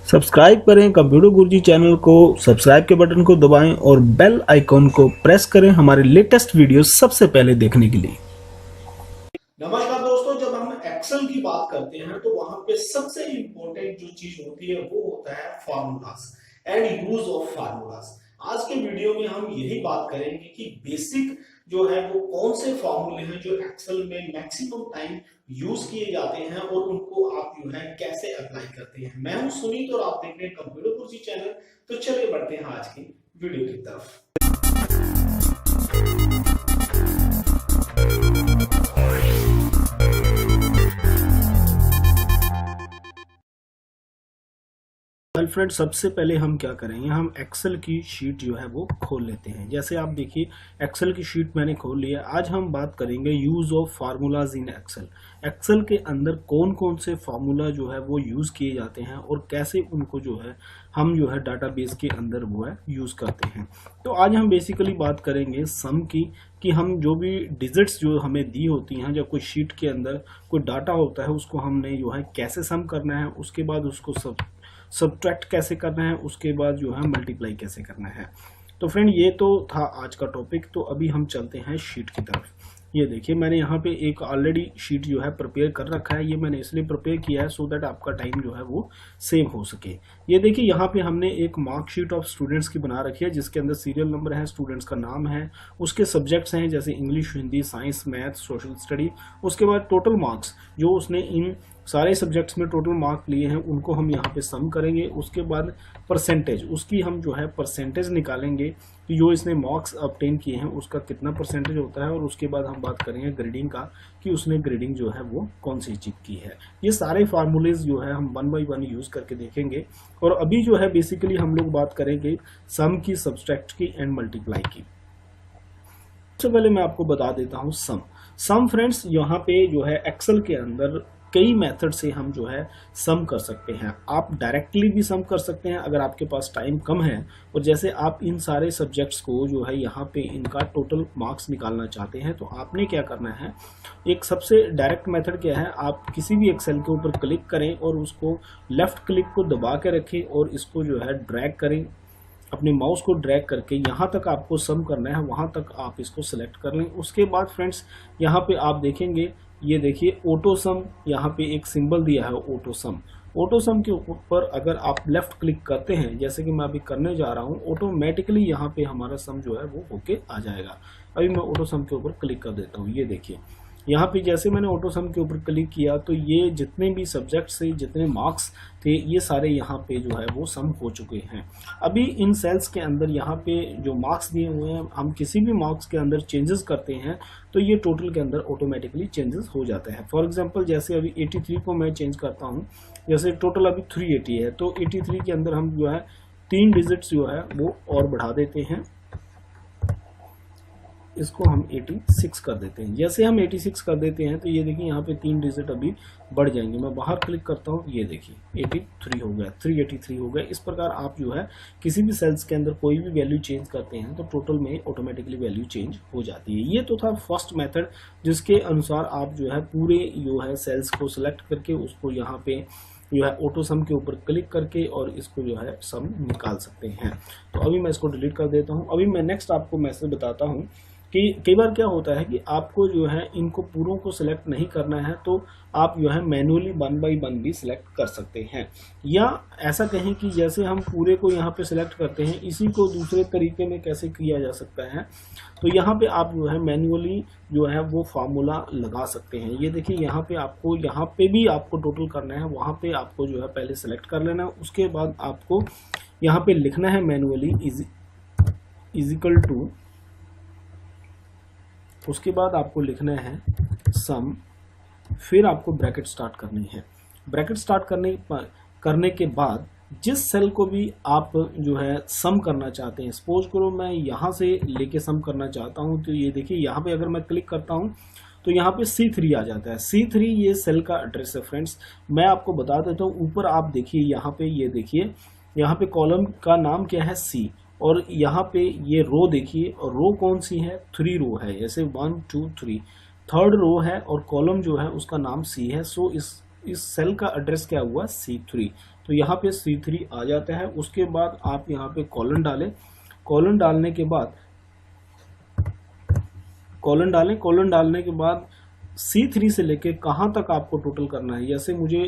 Subscribe करें computer Guruji channel को, subscribe के बटन को दबाएं और बेल आइकॉन को प्रेस करें हमारे लेटेस्ट वीडियो सबसे पहले देखने के लिए। नमस्कार दोस्तों, जब हम एक्सेल की बात करते हैं तो वहां पे सबसे इंपॉर्टेंट जो चीज होती है वो होता है formulas and use of formulas. आज के वीडियो में हम यही बात करेंगे कि बेसिक जो है वो कौन से फार्मूले हैं जो एक्सेल में मैक्सिमम टाइम यूज किए जाते हैं और उनको आप जो है कैसे अप्लाई करते हैं। मैं हूं सुनीत और आप देख रहे हैं कंप्यूटर गुरुजी चैनल। तो चलिए बढ़ते हैं आज की वीडियो की तरफ। फ्रेंड, सबसे पहले हम क्या करेंगे, हम एक्सेल की शीट जो है वो खोल लेते हैं। जैसे आप देखिए एक्सेल की शीट मैंने खोल लिया। आज हम बात करेंगे use of formulas in Excel. Excel के अंदर कौन कौन से फार्मूला जो है वो यूज किए जाते हैं और कैसे उनको जो है हम जो है डाटाबेस के अंदर वो है यूज करते हैं। तो आज हम बेसिकली बात करेंगे सम की, कि हम जो भी डिजिट्स जो हमें दी होती हैं, जब कोई शीट के अंदर कोई डाटा होता है उसको हमने जो है कैसे सम करना है, उसके बाद उसको सब्ट्रैक्ट कैसे करना है, उसके बाद जो है मल्टीप्लाई कैसे करना है। तो फ्रेंड, ये तो था आज का टॉपिक। तो अभी हम चलते हैं शीट की तरफ। ये देखिए मैंने यहाँ पे एक ऑलरेडी शीट जो है प्रिपेयर कर रखा है। ये मैंने इसलिए प्रिपेयर किया है सो दैट आपका टाइम जो है वो सेव हो सके। ये देखिए यहाँ पे हमने एक मार्कशीट ऑफ स्टूडेंट्स की बना रखी है, जिसके अंदर सीरियल नंबर है, स्टूडेंट्स का नाम है, उसके सब्जेक्ट्स हैं जैसे English, Hindi, science, math, social study. उसके बाद टोटल मार्क्स जो उसने इन सारे सब्जेक्ट्स में टोटल मार्क लिए हैं उनको हम यहाँ पे सम करेंगे। उसके बाद परसेंटेज, उसकी हम जो है परसेंटेज निकालेंगे कि जो इसने मार्क्स ऑब्टेन किए हैं उसका कितना परसेंटेज होता है। और उसके बाद हम बात करेंगे ग्रेडिंग का, कि उसने ग्रेडिंग जो है वो कौन सी चीज की है। ये सारे फार्मूलेज जो है हम 1 बाय 1 यूज करके देखेंगे। और अभी जो है बेसिकली हम लोग बात करेंगे सम की, सब्सट्रैक्ट की एंड मल्टीप्लाई की। सबसे पहले मैं आपको बता देता हूँ सम फ्रेंड्स, यहाँ पे जो है एक्सेल के अंदर कई मेथड से हम जो है सम कर सकते हैं। आप डायरेक्टली भी सम कर सकते हैं अगर आपके पास टाइम कम है। और जैसे आप इन सारे सब्जेक्ट्स को जो है यहाँ पे इनका टोटल मार्क्स निकालना चाहते हैं तो आपने क्या करना है, एक सबसे डायरेक्ट मेथड क्या है, आप किसी भी एक्सेल के ऊपर क्लिक करें और उसको लेफ्ट क्लिक को दबा के रखें और इसको जो है ड्रैग करें, अपने माउस को ड्रैग करके यहाँ तक आपको सम करना है वहाँ तक आप इसको सिलेक्ट कर लें। उसके बाद फ्रेंड्स यहाँ पे आप देखेंगे, ये देखिए ऑटो सम, यहाँ पे एक सिंबल दिया है ऑटो सम। ऑटो सम के ऊपर अगर आप लेफ्ट क्लिक करते हैं, जैसे कि मैं अभी करने जा रहा हूँ, ऑटोमेटिकली यहाँ पे हमारा सम जो है वो होके आ जाएगा। अभी मैं ऑटो सम के ऊपर क्लिक कर देता हूँ। ये देखिए यहाँ पे जैसे मैंने ऑटो सम के ऊपर क्लिक किया तो ये जितने भी सब्जेक्ट से जितने मार्क्स थे ये सारे यहाँ पे जो है वो सम हो चुके हैं। अभी इन सेल्स के अंदर यहाँ पे जो मार्क्स दिए हुए हैं, हम किसी भी मार्क्स के अंदर चेंजेस करते हैं तो ये टोटल के अंदर ऑटोमेटिकली चेंजेस हो जाता है। फॉर एग्जांपल जैसे अभी 83 को मैं चेंज करता हूँ, जैसे टोटल अभी 380 है तो 83 के अंदर हम जो है 3 डिजिट्स जो है वो और बढ़ा देते हैं, इसको हम 86 कर देते हैं। जैसे हम 86 कर देते हैं तो ये देखिए यहाँ पे 3 डिजिट अभी बढ़ जाएंगे। मैं बाहर क्लिक करता हूँ, ये देखिए 83 हो गया, 383 हो गया। इस प्रकार आप जो है किसी भी सेल्स के अंदर कोई भी वैल्यू चेंज करते हैं तो टोटल में ऑटोमेटिकली वैल्यू चेंज हो जाती है। ये तो था फर्स्ट मेथड, जिसके अनुसार आप जो है पूरे जो है सेल्स को सिलेक्ट करके उसको यहाँ पे जो है ऑटो सम के ऊपर क्लिक करके और इसको जो है सम निकाल सकते हैं। तो अभी मैं इसको डिलीट कर देता हूँ। अभी मैं नेक्स्ट आपको मैसेज बताता हूँ कि कई बार क्या होता है कि आपको जो है इनको पूरों को सिलेक्ट नहीं करना है तो आप जो है मैन्युअली 1 बाय 1 भी सिलेक्ट कर सकते हैं। या ऐसा कहें कि जैसे हम पूरे को यहाँ पे सिलेक्ट करते हैं, इसी को दूसरे तरीके में कैसे किया जा सकता है, तो यहाँ पे आप जो है मैन्युअली जो है वो फार्मूला लगा सकते हैं। ये देखिए यहाँ पे आपको, यहाँ पे भी आपको टोटल करना है, वहाँ पे आपको जो है पहले सिलेक्ट कर लेना है। उसके बाद आपको यहाँ पे लिखना है मैन्युअली इजिकल टू, उसके बाद आपको लिखना है सम, फिर आपको ब्रैकेट स्टार्ट करनी है। ब्रैकेट स्टार्ट करने के बाद जिस सेल को भी आप जो है सम करना चाहते हैं, सपोज करो मैं यहाँ से लेके सम करना चाहता हूँ तो ये देखिए यहाँ पे अगर मैं क्लिक करता हूँ तो यहाँ पे C3 आ जाता है। C3 ये सेल का एड्रेस है फ्रेंड्स। मैं आपको बता देता हूँ, ऊपर आप देखिए यहाँ पे, ये देखिए यहाँ पे कॉलम का नाम क्या है C, और यहाँ पे ये रो देखिए, और रो कौन सी है, 3 रो है, जैसे 1 2 3 थर्ड रो है और कॉलम जो है उसका नाम C है। सो इस सेल का एड्रेस क्या हुआ, C3। तो यहाँ पे C3 आ जाता है। उसके बाद आप यहाँ पे कॉलन डालें, कॉलन डालने के बाद कॉलन डालने के बाद C3 से लेके कहाँ तक आपको टोटल करना है। जैसे मुझे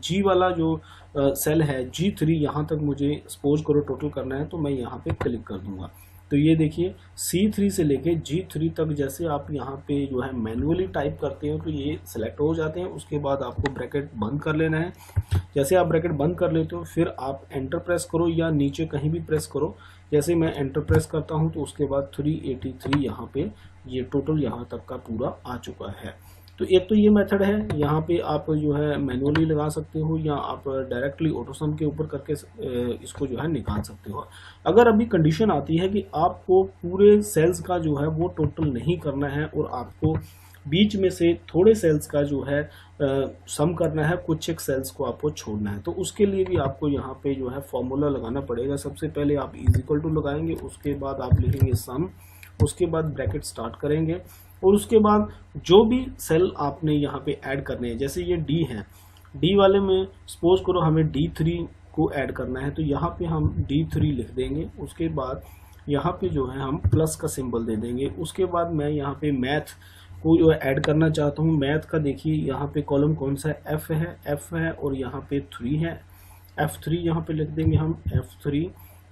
G वाला जो सेल है G3 यहाँ तक मुझे सपोज करो टोटल करना है, तो मैं यहाँ पे क्लिक कर दूंगा। तो ये देखिए C3 से लेके G3 तक जैसे आप यहाँ पे जो है मैन्युअली टाइप करते हो तो ये सिलेक्ट हो जाते हैं। उसके बाद आपको ब्रैकेट बंद कर लेना है। जैसे आप ब्रैकेट बंद कर लेते हो फिर आप एंटर प्रेस करो या नीचे कहीं भी प्रेस करो। जैसे मैं एंटर प्रेस करता हूँ तो उसके बाद 383 यहाँ पे ये टोटल यहाँ तक का पूरा आ चुका है। तो एक तो ये मेथड है, यहाँ पे आप जो है मैनुअली लगा सकते हो या आप डायरेक्टली ऑटोसम के ऊपर करके इसको जो है निकाल सकते हो। अगर अभी कंडीशन आती है कि आपको पूरे सेल्स का जो है वो टोटल नहीं करना है और आपको बीच में से थोड़े सेल्स का जो है सम करना है, कुछ एक सेल्स को आपको छोड़ना है, तो उसके लिए भी आपको यहाँ पे जो है फॉर्मूला लगाना पड़ेगा। सबसे पहले आप इज इक्वल टू लगाएंगे, उसके बाद आप लिखेंगे सम, उसके बाद ब्रैकेट स्टार्ट करेंगे और उसके बाद जो भी सेल आपने यहाँ पे ऐड करने हैं, जैसे ये D है, D वाले में सपोज करो हमें D3 को ऐड करना है, तो यहाँ पे हम D3 लिख देंगे। उसके बाद यहाँ पे जो है हम प्लस का सिंबल दे देंगे। उसके बाद मैं यहाँ पे मैथ को जो ऐड करना चाहता हूँ, मैथ का देखिए यहाँ पे कॉलम कौन सा है, F है और यहाँ पे 3 है, F3 यहाँ पे लिख देंगे हम F3।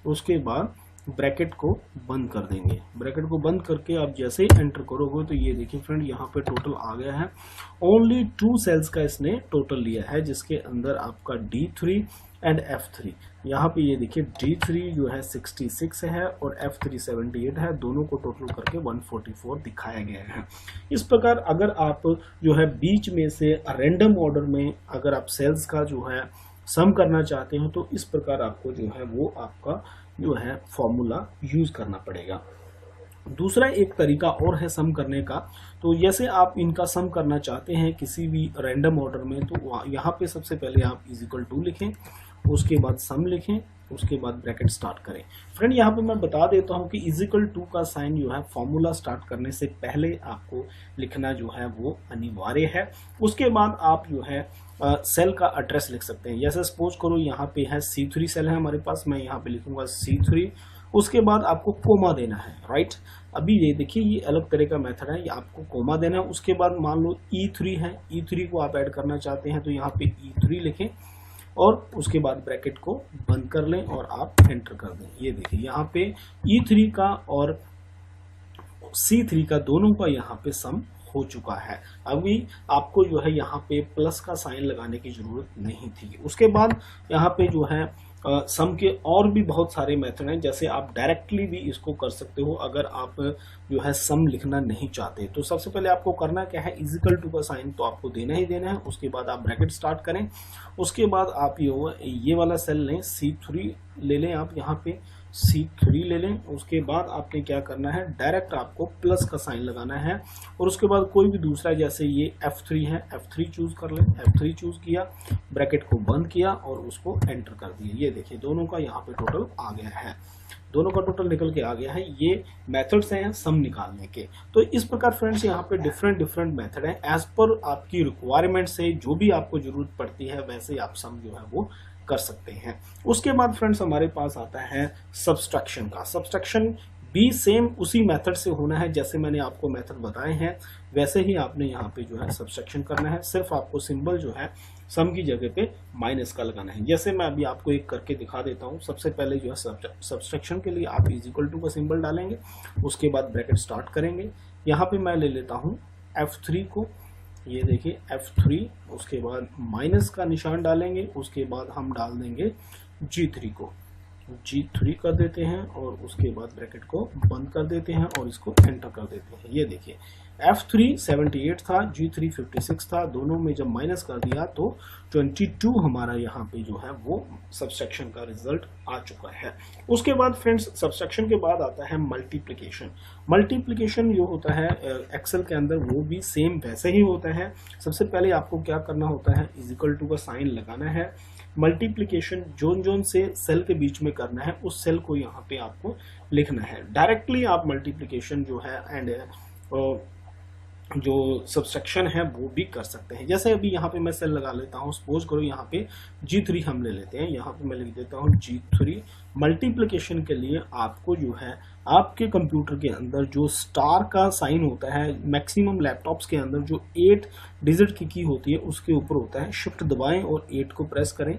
उसके बाद ब्रैकेट को बंद कर देंगे। ब्रैकेट को बंद करके आप जैसे ही एंटर करोगे तो ये देखिए फ्रेंड यहाँ पे टोटल आ गया है। ओनली 2 सेल्स का इसने टोटल लिया है, जिसके अंदर आपका D3 एंड F3। यहाँ पे ये देखिए D3 जो है 66 है और F3 78 है, दोनों को टोटल करके 144 दिखाया गया है। इस प्रकार अगर आप जो है बीच में से रैंडम ऑर्डर में अगर आप सेल्स का जो है सम करना चाहते हो तो इस प्रकार आपको जो है वो आपका जो है फॉर्मूला यूज करना पड़ेगा। दूसरा एक तरीका और है सम करने का, तो जैसे आप इनका सम करना चाहते हैं किसी भी रैंडम ऑर्डर में, तो यहाँ पे सबसे पहले आप इज इक्वल टू लिखें, उसके बाद सम लिखें, उसके बाद ब्रैकेट स्टार्ट करें। फ्रेंड यहाँ पे मैं बता देता हूँ कि इज इक्वल टू का साइन जो है फॉर्मूला स्टार्ट करने से पहले आपको लिखना जो है वो अनिवार्य है। उसके बाद आप जो है सेल का एड्रेस लिख सकते हैं। जैसे सपोज करो यहाँ पे है C3 सेल है हमारे पास, मैं यहाँ पे लिखूंगा C3। उसके बाद आपको कोमा देना है, राइट। अभी ये देखिए ये अलग तरह का मेथड है, ये आपको कोमा देना है। उसके बाद मान लो E3 है, E3 को आप ऐड करना चाहते हैं तो यहाँ पे E3 लिखें और उसके बाद ब्रैकेट को बंद कर लें और आप एंटर कर दें। ये देखिए यहाँ पे E3 का और C3 का दोनों का यहाँ पे सम हो चुका है। अभी आपको जो है यहाँ पे प्लस का साइन लगाने की जरूरत नहीं थी। उसके बाद यहाँ पे जो है सम के और भी बहुत सारे मेथड हैं, जैसे आप डायरेक्टली भी इसको कर सकते हो अगर आप जो है सम लिखना नहीं चाहते। तो सबसे पहले आपको करना क्या है, इज इक्वल टू का साइन तो आपको देना ही देना है। उसके बाद आप ब्रैकेट स्टार्ट करें, उसके बाद आप ये वाला सेल लें, C3 ले लें, आप यहाँ पे C3 ले लें। उसके बाद आपने क्या करना है, डायरेक्ट आपको प्लस का साइन लगाना है और उसके बाद कोई भी दूसरा, जैसे ये F3 है, F3 चूज कर लें। F3 चूज किया, ब्रैकेट को बंद किया और उसको एंटर कर दिया। ये देखिए दोनों का यहाँ पे टोटल आ गया है, दोनों का टोटल निकल के आ गया है। ये मेथड्स हैं सम निकालने के। तो इस प्रकार फ्रेंड्स यहाँ पे डिफरेंट मेथड है, एज पर आपकी रिक्वायरमेंट से जो भी आपको जरूरत पड़ती है वैसे आप सम जो है वो कर सकते हैं। उसके बाद फ्रेंड्स हमारे पास आता है सब्सट्रैक्शन का। सब्सट्रैक्शन भी सेम उसी मेथड से होना है, जैसे मैंने आपको मेथड बताए हैं वैसे ही आपने यहाँ पे जो है सब्सट्रैक्शन करना है। सिर्फ आपको सिंबल जो है सम की जगह पे माइनस का लगाना है। जैसे मैं अभी आपको एक करके दिखा देता हूँ। सबसे पहले जो है सब्सट्रैक्शन के लिए आप इज इक्वल टू का सिंबल डालेंगे, उसके बाद ब्रैकेट स्टार्ट करेंगे। यहाँ पे मैं ले लेता हूँ F3 को, ये देखिए F3, उसके बाद माइनस का निशान डालेंगे, उसके बाद हम डाल देंगे G3 को, G3 कर देते हैं और उसके बाद ब्रैकेट को बंद कर देते हैं और इसको एंटर कर देते हैं। ये देखिए F3 78 था, G3 56 था, दोनों में जब माइनस कर दिया तो 22 हमारा यहाँ पे जो है वो सब्सट्रैक्शन का रिजल्ट आ चुका है। उसके बाद फ्रेंड्स सब्सट्रैक्शन के बाद आता है मल्टीप्लिकेशन। मल्टीप्लिकेशन जो होता है एक्सेल के अंदर वो भी सेम वैसे ही होता है। सबसे पहले आपको क्या करना होता है, इज इक्वल टू का साइन लगाना है। मल्टीप्लिकेशन जोन से सेल के बीच में करना है, उस सेल को यहाँ पे आपको लिखना है। डायरेक्टली आप मल्टीप्लिकेशन जो है एंड जो सब्सट्रैक्शन है वो भी कर सकते हैं। जैसे अभी यहाँ पे मैं सेल लगा लेता हूँ, सपोज करो यहाँ पे G3 हम ले लेते हैं, यहाँ पे मैं लिख देता हूँ G3। मल्टीप्लिकेशन के लिए आपको जो है आपके कंप्यूटर के अंदर जो स्टार का साइन होता है, मैक्सिमम लैपटॉप्स के अंदर जो 8 डिजिट की होती है उसके ऊपर होता है, शिफ्ट दबाएं और 8 को प्रेस करें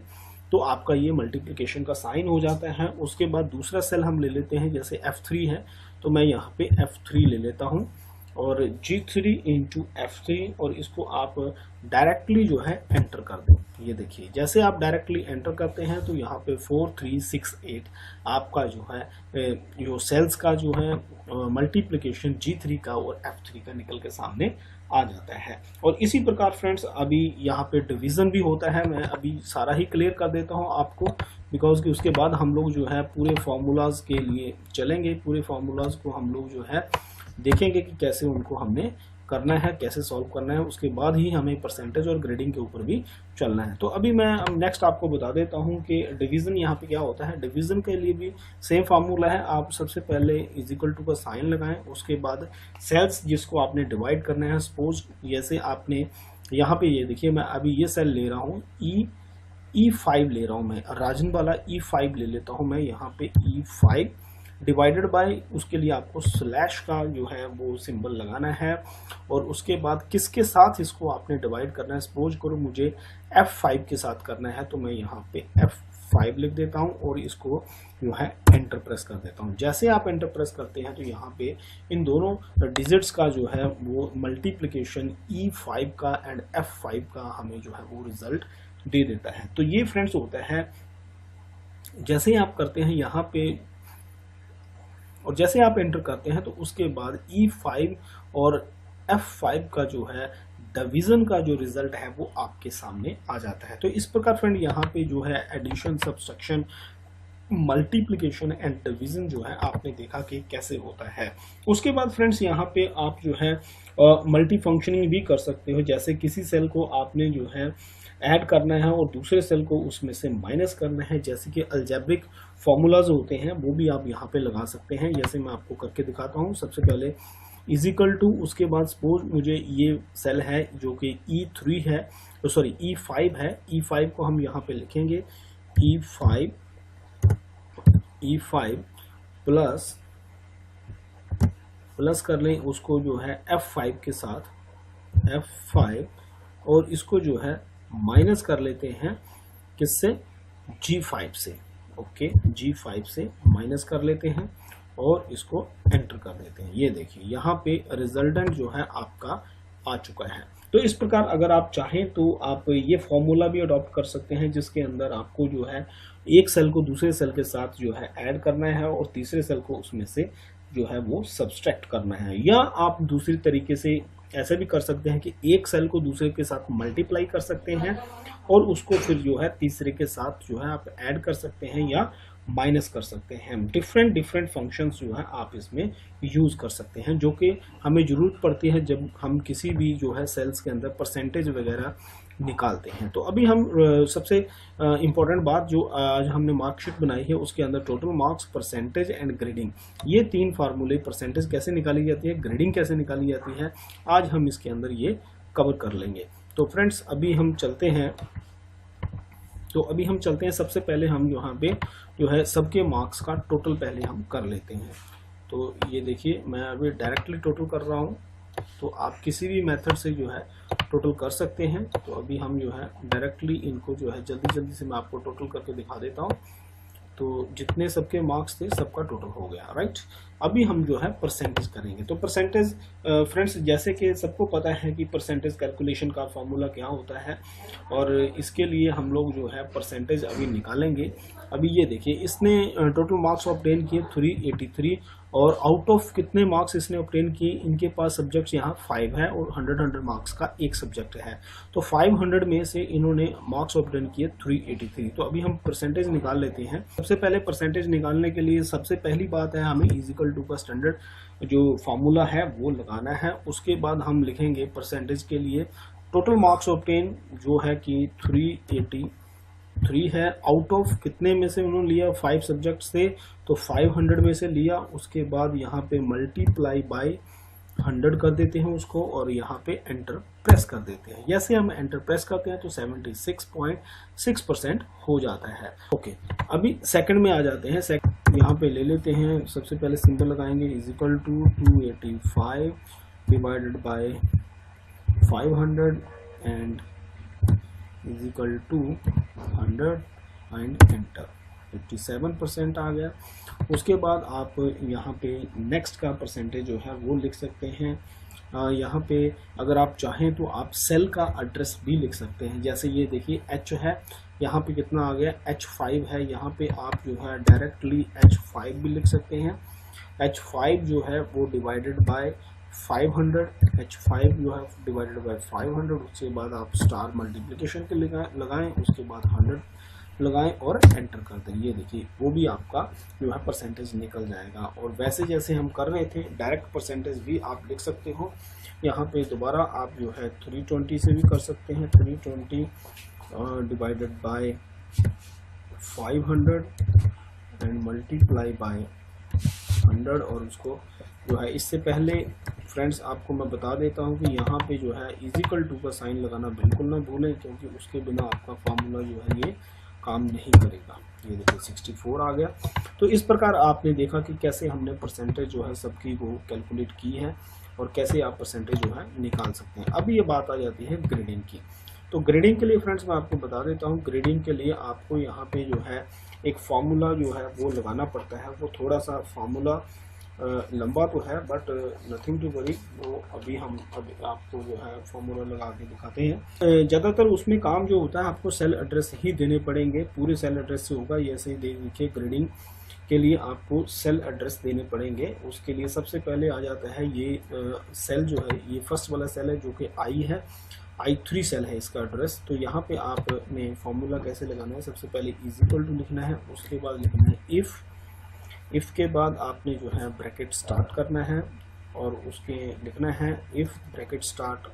तो आपका ये मल्टीप्लिकेशन का साइन हो जाता है। उसके बाद दूसरा सेल हम ले लेते हैं, जैसे F3 है तो मैं यहाँ पे F3 ले लेता हूँ और G3 इंटू F3 और इसको आप डायरेक्टली जो है एंटर कर दें। ये देखिए जैसे आप डायरेक्टली एंटर करते हैं तो यहाँ पे 4368 आपका जो है जो सेल्स का जो है मल्टीप्लिकेशन G3 का और F3 का निकल के सामने आ जाता है। और इसी प्रकार फ्रेंड्स अभी यहाँ पे डिवीजन भी होता है, मैं अभी सारा ही क्लियर कर देता हूँ आपको, बिकॉज कि उसके बाद हम लोग जो है पूरे फार्मूलाज के लिए चलेंगे, पूरे फार्मूलाज को हम लोग जो है देखेंगे कि कैसे उनको हमने करना है, कैसे सॉल्व करना है, उसके बाद ही हमें परसेंटेज और ग्रेडिंग के ऊपर भी चलना है। तो अभी मैं नेक्स्ट आपको बता देता हूं कि डिवीजन यहाँ पे क्या होता है। डिवीजन के लिए भी सेम फार्मूला है, आप सबसे पहले इज इक्वल टू का साइन लगाएं, उसके बाद सेल्स जिसको आपने डिवाइड करना है, सपोज जैसे आपने यहाँ पे ये देखिए मैं अभी ये सेल ले रहा हूँ E5 ले रहा हूँ, मैं राजन वाला E5 ले लेता हूँ मैं यहाँ पे E5 डिवाइडेड बाय, उसके लिए आपको स्लैश का जो है वो सिंबल लगाना है और उसके बाद किसके साथ इसको आपने डिवाइड करना है। सपोज करो मुझे F5 के साथ करना है तो मैं यहाँ पे F5 लिख देता हूँ और इसको जो है एंटर प्रेस कर देता हूँ। जैसे आप एंटर प्रेस करते हैं तो यहाँ पे इन दोनों डिजिट्स का जो है वो मल्टीप्लिकेशन E5 का एंड F5 का हमें जो है वो रिजल्ट दे देता है। तो ये फ्रेंड्स होता है जैसे ही आप करते हैं यहाँ पे और जैसे आप एंटर करते हैं तो उसके बाद E5 और F5 का जो है डिवीजन का जो रिजल्ट है वो आपके सामने आ जाता है। तो इस प्रकार फ्रेंड यहाँ पे जो है addition, subtraction, multiplication and division जो है आपने देखा कि कैसे होता है। उसके बाद फ्रेंड्स यहाँ पे आप जो है मल्टी फंक्शनिंग भी कर सकते हो, जैसे किसी सेल को आपने जो है ऐड करना है और दूसरे सेल को उसमें से माइनस करना है, जैसे कि अलजेब्रिक फॉर्मूलाज होते हैं वो भी आप यहाँ पे लगा सकते हैं। जैसे मैं आपको करके दिखाता हूँ। सबसे पहले इज इक्वल टू, उसके बाद सपोज मुझे ये सेल है जो कि E3 है, तो सॉरी E5 है, E5 को हम यहाँ पे लिखेंगे E5 प्लस कर लें उसको जो है F5 के साथ F5 और इसको जो है माइनस कर लेते हैं किससे, G5 से। ओके, G5 से माइनस कर लेते हैं और इसको एंटर कर देते हैं। ये देखिए यहाँ पे रिजल्टेंट जो है आपका आ चुका है। तो इस प्रकार अगर आप चाहें तो आप ये फॉर्मूला भी अडॉप्ट कर सकते हैं जिसके अंदर आपको जो है एक सेल को दूसरे सेल के साथ जो है ऐड करना है और तीसरे सेल को उसमें से जो है वो सब्सट्रैक्ट करना है। या आप दूसरी तरीके से ऐसे भी कर सकते हैं कि एक सेल को दूसरे के साथ मल्टीप्लाई कर सकते हैं और उसको फिर जो है तीसरे के साथ जो है आप ऐड कर सकते हैं या माइनस कर सकते हैं। डिफरेंट फंक्शंस जो है आप इसमें यूज कर सकते हैं, जो कि हमें जरूरत पड़ती है जब हम किसी भी जो है सेल्स के अंदर परसेंटेज वगैरह निकालते हैं। तो अभी हम सबसे इम्पोर्टेंट बात जो आज हमने मार्कशीट बनाई है उसके अंदर total marks, percentage and grading, ये तीन फार्मूले, परसेंटेज कैसे निकाली जाती है, ग्रेडिंग कैसे निकाली जाती है, आज हम इसके अंदर ये कवर कर लेंगे। तो फ्रेंड्स अभी हम चलते हैं सबसे पहले हम यहाँ पे जो है सबके मार्क्स का टोटल पहले हम कर लेते हैं। तो ये देखिए मैं अभी डायरेक्टली टोटल कर रहा हूँ, तो आप किसी भी मेथड से जो है टोटल कर सकते हैं। तो अभी हम जो है डायरेक्टली इनको जो है जल्दी से मैं आपको टोटल करके दिखा देता हूँ। तो जितने सबके मार्क्स थे सबका टोटल हो गया, राइट। अभी हम जो है परसेंटेज करेंगे। तो परसेंटेज फ्रेंड्स जैसे कि सबको पता है कि परसेंटेज कैलकुलेशन का फॉर्मूला क्या होता है और इसके लिए हम लोग जो है परसेंटेज अभी निकालेंगे। अभी ये देखिए इसने टोटल मार्क्स ऑब्टेन किए 383 और आउट ऑफ कितने मार्क्स इसने ऑब्टेन किए, इनके पास सब्जेक्ट्स यहाँ 5 है और 100 मार्क्स का एक सब्जेक्ट है। तो 500 में से इन्होंने मार्क्स ऑब्टेन किए 383। तो अभी हम परसेंटेज निकाल लेते हैं। सबसे पहले परसेंटेज निकालने के लिए सबसे पहली बात है हमें इज इक्वल टू का स्टैंडर्ड जो फॉर्मूला है वो लगाना है। उसके बाद हम लिखेंगे परसेंटेज के लिए टोटल मार्क्स ऑब्टेन जो है कि 383 है। आउट ऑफ कितने में से उन्होंने लिया, 5 सब्जेक्ट से, तो 500 में से लिया। उसके बाद यहाँ पे मल्टीप्लाई बाय 100 कर देते हैं उसको और यहाँ पे एंटर प्रेस कर देते हैं। जैसे हम एंटर प्रेस करते हैं तो 76.6% हो जाता है। ओके, अभी सेकंड में आ जाते हैं। यहाँ पे ले लेते हैं, सबसे पहले सिंबल लगाएंगे is equal to 285 divided by 500 and is equal to 100 and enter. 57% आ गया। उसके बाद आप यहाँ पे नेक्स्ट का परसेंटेज जो है वो लिख सकते हैं। यहाँ पे अगर आप चाहें तो आप सेल का एड्रेस भी लिख सकते हैं। जैसे ये देखिए H है, यहाँ पे कितना आ गया, H5 है। यहाँ पे आप जो है डायरेक्टली H5 भी लिख सकते हैं। H5 जो है वो डिवाइडेड बाय 500, H5 जो है डिवाइडेड बाय 500। उसके बाद आप स्टार मल्टीप्लिकेशन के लगाएं, उसके बाद 100 लगाएं और एंटर कर दें। ये देखिए वो भी आपका जो है परसेंटेज निकल जाएगा। और वैसे जैसे हम कर रहे थे डायरेक्ट परसेंटेज भी आप लिख सकते हो। यहाँ पे दोबारा आप जो है 320 से भी कर सकते हैं। 320 divided by 500 and multiply by 100। और उसको जो है, इससे पहले फ्रेंड्स आपको मैं बता देता हूँ कि यहाँ पे जो है इजिकल टू का साइन लगाना बिल्कुल ना भूलें, क्योंकि उसके बिना आपका फार्मूला जो है ये काम नहीं करेगा। ये देखिए 64 आ गया। तो इस प्रकार आपने देखा कि कैसे हमने परसेंटेज जो है सबकी वो कैलकुलेट की है और कैसे आप परसेंटेज जो है निकाल सकते हैं। अब ये बात आ जाती है ग्रेडिंग की। तो ग्रेडिंग के लिए फ्रेंड्स मैं आपको बता देता हूँ, ग्रेडिंग के लिए आपको यहाँ पे जो है एक फार्मूला जो है वो लगाना पड़ता है। वो थोड़ा सा फार्मूला लंबा तो है बट नथिंग टू वरी। वो अभी आपको जो है फॉर्मूला लगा के दिखाते हैं। ज़्यादातर उसमें काम जो होता है आपको सेल एड्रेस ही देने पड़ेंगे, पूरे सेल एड्रेस से होगा। ऐसे ही देखिए ग्रेडिंग के लिए आपको सेल एड्रेस देने पड़ेंगे। उसके लिए सबसे पहले आ जाता है ये सेल जो है, ये फर्स्ट वाला सेल है जो कि I है, I3 सेल है इसका एड्रेस। तो यहाँ पे आपने फॉर्मूला कैसे लगाना है, सबसे पहले इज इक्वल टू लिखना है, उसके बाद लिखना है इफ़ के बाद आपने जो है ब्रैकेट स्टार्ट करना है और उसके लिखना है if bracket start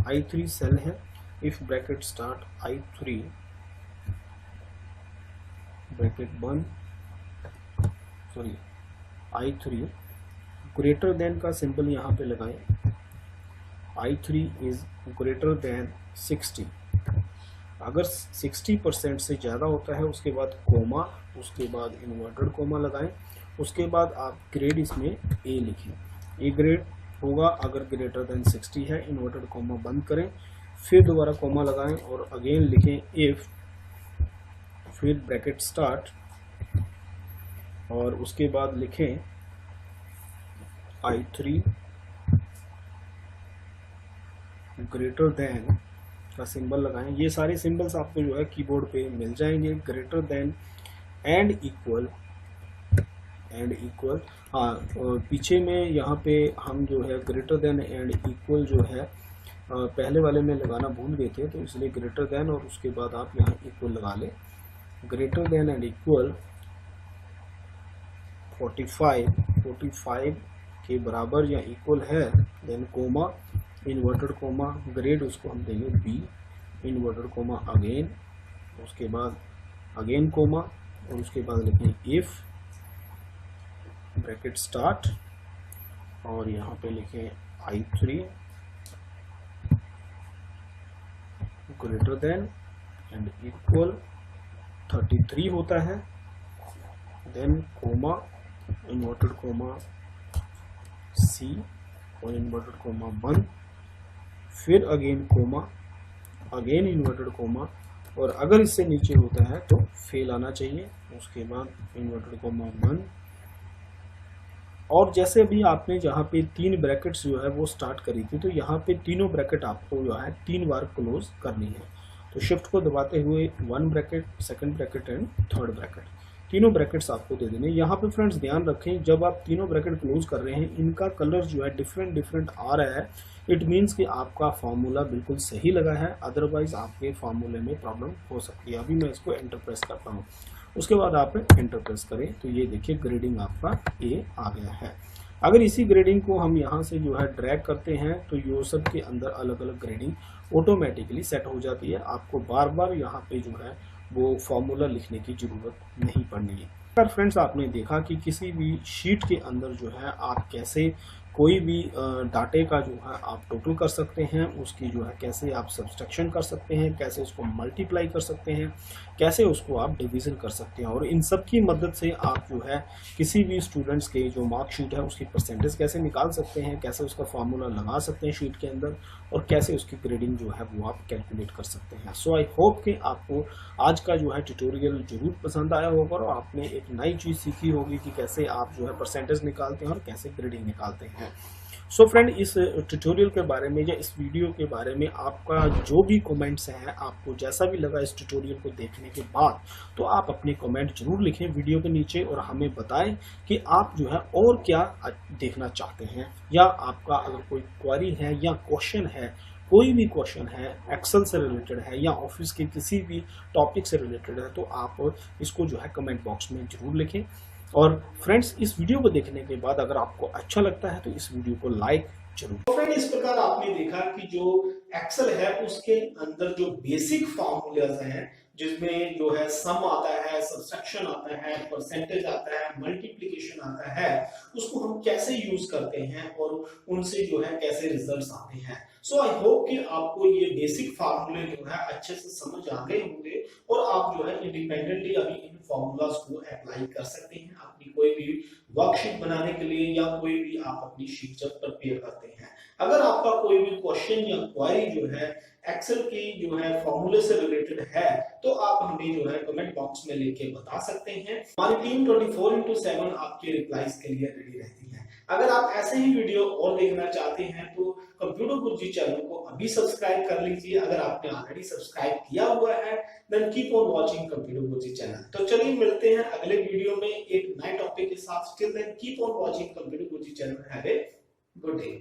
I3 cell है, if bracket start I3 bracket बंद, सॉरी I3 ग्रेटर देन का सिंबल यहाँ पे लगाएं। I3 is greater than 60। अगर 60% से ज़्यादा होता है उसके बाद कोमा, उसके बाद इन्वर्टेड कोमा लगाएं। उसके बाद आप ग्रेड इसमें ए लिखें। ए ग्रेड होगा अगर ग्रेटर देन 60 है। इन्वर्टेड कोमा बंद करें, फिर दोबारा कोमा लगाएं और अगेन लिखें इफ़, फिर ब्रैकेट स्टार्ट और उसके बाद लिखें I3 ग्रेटर देन का सिंबल लगाएं। ये सारे सिंबल्स आपको जो है कीबोर्ड पे मिल जाएंगे। ग्रेटर देन एंड इक्वल, हाँ, और पीछे में यहाँ पे हम जो है ग्रेटर देन एंड इक्वल जो है पहले वाले में लगाना भूल गए थे, तो इसलिए ग्रेटर देन और उसके बाद आप यहाँ इक्वल लगा लें। ग्रेटर देन एंड इक्वल 45 के बराबर या इक्वल है, then comma, inverted comma, grade उसको हम देंगे बी, इन्वर्टेड कोमा अगेन, उसके बाद अगेन कोमा और उसके बाद लिखें इफ ब्रैकेट स्टार्ट और यहाँ पे लिखें I3 greater then and equal 33 होता है, then comma, inverted comma C और इन्वर्टेड कोमा बंद, फिर again comma, again inverted comma, और अगर इससे नीचे होता है तो फेल आना चाहिए। उसके बाद इन्वर्टेड कोमा बंद। और जैसे अभी आपने जहाँ पे 3 ब्रैकेट्स जो है वो स्टार्ट करी थी, तो यहाँ पे तीनों ब्रैकेट आपको जो है 3 बार क्लोज करनी है। तो शिफ्ट को दबाते हुए 1 bracket, 2nd bracket and 3rd bracket, तीनों ब्रैकेट्स आपको दे देने। यहाँ पे फ्रेंड्स ध्यान रखें, जब आप तीनों ब्रैकेट क्लोज कर रहे हैं इनका कलर जो है डिफरेंट आ रहा है, इट मीन्स कि आपका फार्मूला बिल्कुल सही लगा है, अदरवाइज आपके फार्मूले में प्रॉब्लम हो सकती है। अभी मैं इसको एंटर प्रेस करता हूँ, उसके बाद आप एंटर प्रेस करें तो ये देखिए ग्रेडिंग आपका ए आ गया है। अगर इसी ग्रेडिंग को हम यहाँ से जो है ड्रैग करते हैं तो यो सब के अंदर अलग अलग ग्रेडिंग ऑटोमेटिकली सेट हो जाती है। आपको बार बार यहाँ पे जो है वो फॉर्मूला लिखने की जरूरत नहीं पड़नी है। अगर फ्रेंड्स आपने देखा कि किसी भी शीट के अंदर जो है आप कैसे कोई भी डाटे का जो है आप टोटल कर सकते हैं, उसकी जो है कैसे आप सब्सट्रैक्शन कर सकते हैं, कैसे उसको मल्टीप्लाई कर सकते हैं, कैसे उसको आप डिवीज़न कर सकते हैं, और इन सब की मदद से आप जो है किसी भी स्टूडेंट्स के जो मार्कशीट है उसकी परसेंटेज कैसे निकाल सकते हैं, कैसे उसका फार्मूला लगा सकते हैं शीट के अंदर, और कैसे उसकी ग्रेडिंग जो है वो आप कैलकुलेट कर सकते हैं। सो आई होप कि आपको आज का जो है ट्यूटोरियल जरूर पसंद आया होगा और आपने एक नई चीज़ सीखी होगी कि कैसे आप जो है परसेंटेज निकालते हैं और कैसे ग्रेडिंग निकालते हैं। सो फ्रेंड, इस ट्यूटोरियल के बारे में या इस वीडियो के बारे में आपका जो भी कमेंट्स हैं, आपको जैसा भी लगा इस ट्यूटोरियल को देखने के बाद, तो आप अपने कमेंट जरूर लिखें वीडियो के नीचे और हमें बताएं कि आप जो है और क्या देखना चाहते हैं, या आपका अगर कोई क्वेरी है या क्वेश्चन है, कोई भी क्वेश्चन है एक्सेल से रिलेटेड है या ऑफिस के किसी भी टॉपिक से रिलेटेड है, तो आप इसको जो है कमेंट बॉक्स में जरूर लिखें। और फ्रेंड्स, इस वीडियो को देखने के बाद अगर आपको अच्छा लगता है तो इस वीडियो को लाइक जरूर। तो फ्रेंड, इस प्रकार आपने देखा कि जो एक्सेल है उसके अंदर जो बेसिक फॉर्मूलाज हैं, जिसमें जो है सम आता है, सब्सट्रैक्शन आता है, परसेंटेज आता है, मल्टीप्लिकेशन आता है, उसको हम कैसे यूज करते हैं और उनसे जो है कैसे रिजल्ट्स आते हैं। सो आई होप कि आपको ये बेसिक फार्मूले जो है अच्छे से समझ आ गए होंगे और आप जो है इंडिपेंडेंटली अभी इन फॉर्मूलाज को अप्लाई कर सकते हैं अपनी कोई भी वर्कशीट बनाने के लिए, या कोई भी आप अपनी शीट जब प्रिपेयर करते हैं। अगर आपका कोई भी क्वेश्चन या क्वेरी जो है एक्सेल की जो है फॉर्मूले से रिलेटेड है, तो आप हमें जो है कमेंट बॉक्स में लेके बता सकते हैं। हमारी टीम 24/7 आपके रिप्लाईज के लिए रेडी रहती है। अगर आप ऐसे ही वीडियो और देखना चाहते हैं तो कंप्यूटर गुरुजी चैनल को अभी सब्सक्राइब कर लीजिए। अगर आपने ऑलरेडी सब्सक्राइब किया हुआ है then keep on watching computer Guruji channel. तो चलिए मिलते हैं अगले वीडियो में एक नए टॉपिक के साथ। Till then keep on watching computer Guruji channel. Have a good day.